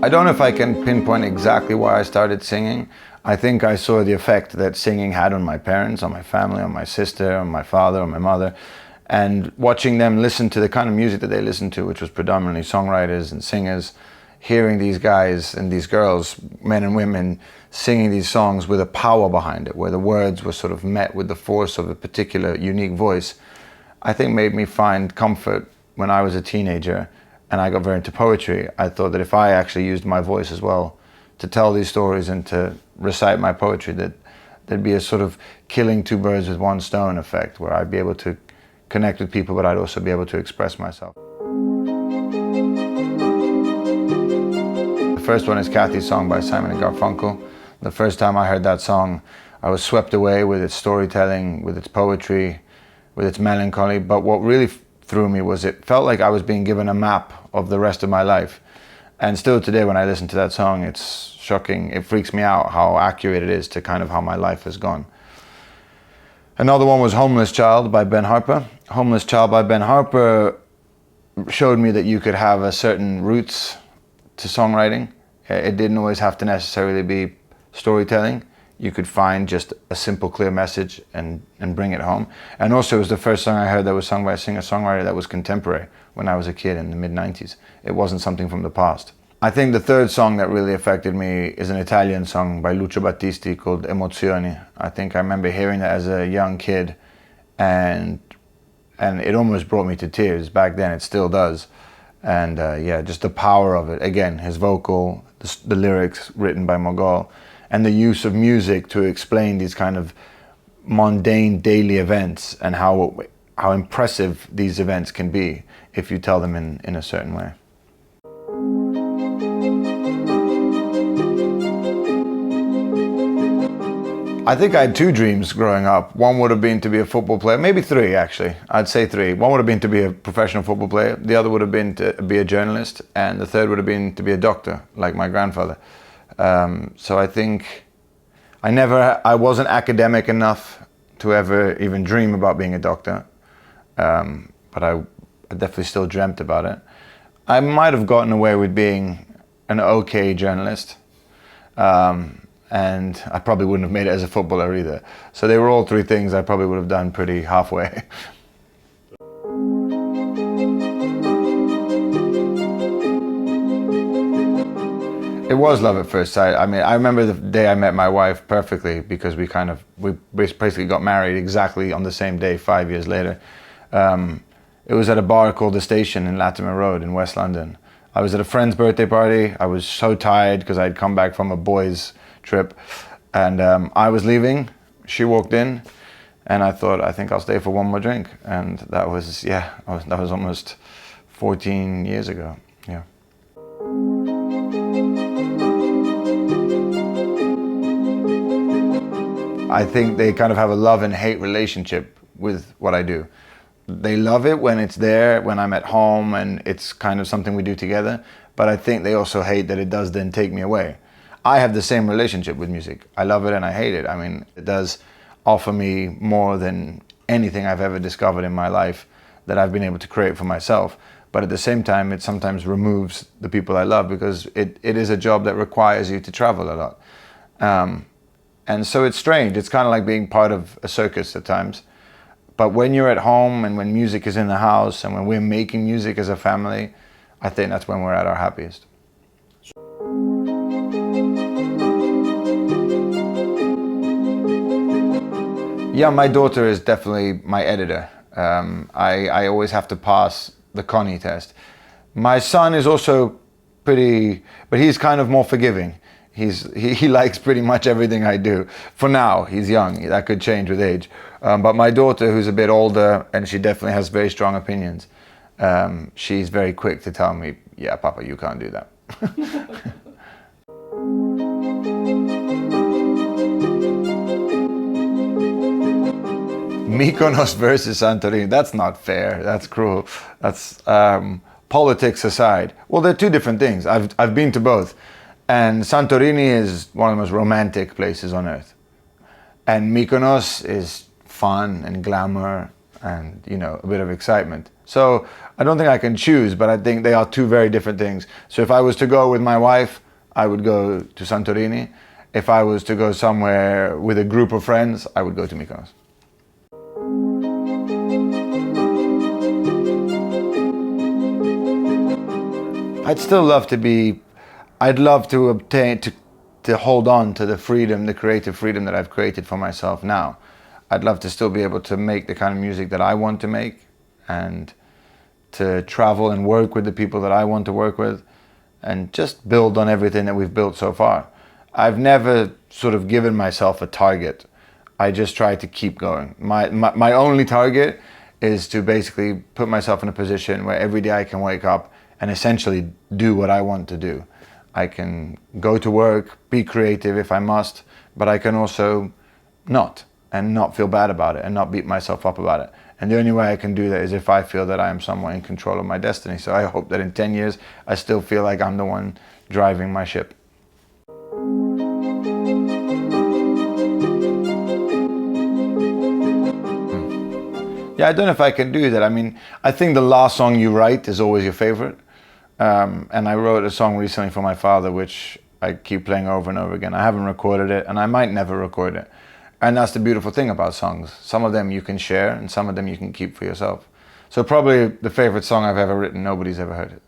I don't know if I can pinpoint exactly why I started singing. I think I saw the effect that singing had on my parents, on my family, on my sister, on my father, on my mother. And watching them listen to the kind of music that they listened to, which was predominantly songwriters and singers, hearing these guys and these girls, men and women, singing these songs with a power behind it, where the words were sort of met with the force of a particular unique voice, I think made me find comfort when I was a teenager and I got very into poetry. I thought that if I actually used my voice as well to tell these stories and to recite my poetry, that there'd be a sort of killing two birds with one stone effect, where I'd be able to connect with people, but I'd also be able to express myself. The first one is Kathy's Song by Simon and Garfunkel. The first time I heard that song, I was swept away with its storytelling, with its poetry, with its melancholy. But what really threw me was it felt like I was being given a map of the rest of my life. And still today when I listen to that song, it's shocking. It freaks me out how accurate it is to kind of how my life has gone. Another one was Homeless Child by Ben Harper. Homeless Child by Ben Harper showed me that you could have a certain roots to songwriting. It didn't always have to necessarily be storytelling. You could find just a simple, clear message and bring it home. And also it was the first song I heard that was sung by a singer-songwriter that was contemporary when I was a kid in the mid-90s. It wasn't something from the past. I think the third song that really affected me is an Italian song by Lucio Battisti called Emozioni. I think I remember hearing that as a young kid and it almost brought me to tears. Back then it still does. And yeah, just the power of it. Again, his vocal, the lyrics written by Mogol, and the use of music to explain these kind of mundane daily events and how impressive these events can be if you tell them in a certain way. I think I had two dreams growing up. One would have been to be a football player, maybe three actually, I'd say three. One would have been to be a professional football player, the other would have been to be a journalist, and the third would have been to be a doctor, like my grandfather. So I think I wasn't academic enough to ever even dream about being a doctor, but I definitely still dreamt about it. I might have gotten away with being an okay journalist, and I probably wouldn't have made it as a footballer either. So they were all three things I probably would have done pretty halfway. It was love at first sight. I mean, I remember the day I met my wife perfectly because we basically got married exactly on the same day 5 years later. It was at a bar called The Station in Latimer Road in West London. I was at a friend's birthday party. I was so tired because I'd come back from a boys' trip, and I was leaving. She walked in, and I thought, I think I'll stay for one more drink. And that was, yeah, that was almost 14 years ago. Yeah. I think they kind of have a love and hate relationship with what I do. They love it when it's there, when I'm at home and it's kind of something we do together, but I think they also hate that it does then take me away. I have the same relationship with music. I love it and I hate it. I mean, it does offer me more than anything I've ever discovered in my life that I've been able to create for myself. But at the same time, it sometimes removes the people I love because it is a job that requires you to travel a lot. And so it's strange. It's kind of like being part of a circus at times. But when you're at home and when music is in the house and when we're making music as a family, I think that's when we're at our happiest. Yeah, my daughter is definitely my editor. I always have to pass the Connie test. My son is also pretty, but he's kind of more forgiving. He likes pretty much everything I do. For now, he's young, that could change with age. But my daughter, who's a bit older, and she definitely has very strong opinions, she's very quick to tell me, yeah, Papa, you can't do that. Mykonos versus Santorini, that's not fair, that's cruel. That's politics aside. Well, they're two different things. I've been to both. And Santorini is one of the most romantic places on earth. And Mykonos is fun and glamour and, you know, a bit of excitement. So I don't think I can choose, but I think they are two very different things. So if I was to go with my wife, I would go to Santorini. If I was to go somewhere with a group of friends, I would go to Mykonos. I'd still love to be, I'd love to obtain, to hold on to the freedom, the creative freedom that I've created for myself now. I'd love to still be able to make the kind of music that I want to make, and to travel and work with the people that I want to work with, and just build on everything that we've built so far. I've never sort of given myself a target. I just try to keep going. My only target is to basically put myself in a position where every day I can wake up and essentially do what I want to do. I can go to work, be creative if I must, but I can also not, and not feel bad about it and not beat myself up about it. And the only way I can do that is if I feel that I am somewhat in control of my destiny. So I hope that in 10 years, I still feel like I'm the one driving my ship. Yeah, I don't know if I can do that. I mean, I think the last song you write is always your favorite. And I wrote a song recently for my father, which I keep playing over and over again. I haven't recorded it, and I might never record it. And that's the beautiful thing about songs. Some of them you can share, and some of them you can keep for yourself. So probably the favorite song I've ever written, nobody's ever heard it.